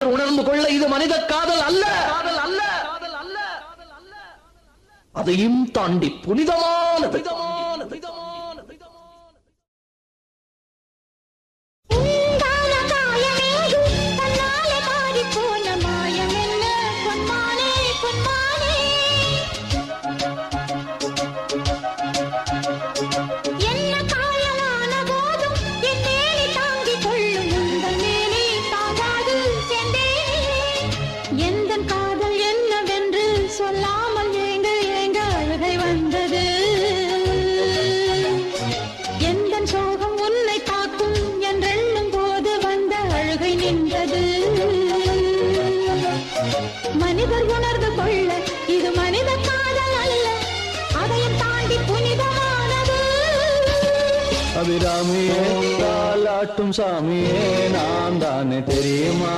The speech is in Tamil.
உணர்ந்து கொள்ள இது மனித காதல் அல்ல, அதையும் தாண்டி புனிதமானது. சொல்லாமல் ஏங்க ஏங்க அழுகை வந்தது. எந்த சோகம் உன்னை பார்க்கும் என்றெண்ணும் போது வந்த அழுகை நின்றது. மனிதர் உணர்ந்து கொள்ள இது மனித காதல் அல்ல, அதையும் தாண்டி புனிதமானது. அபிராமியே தாலாட்டும் சாமியே நான் தானே தெரியுமா?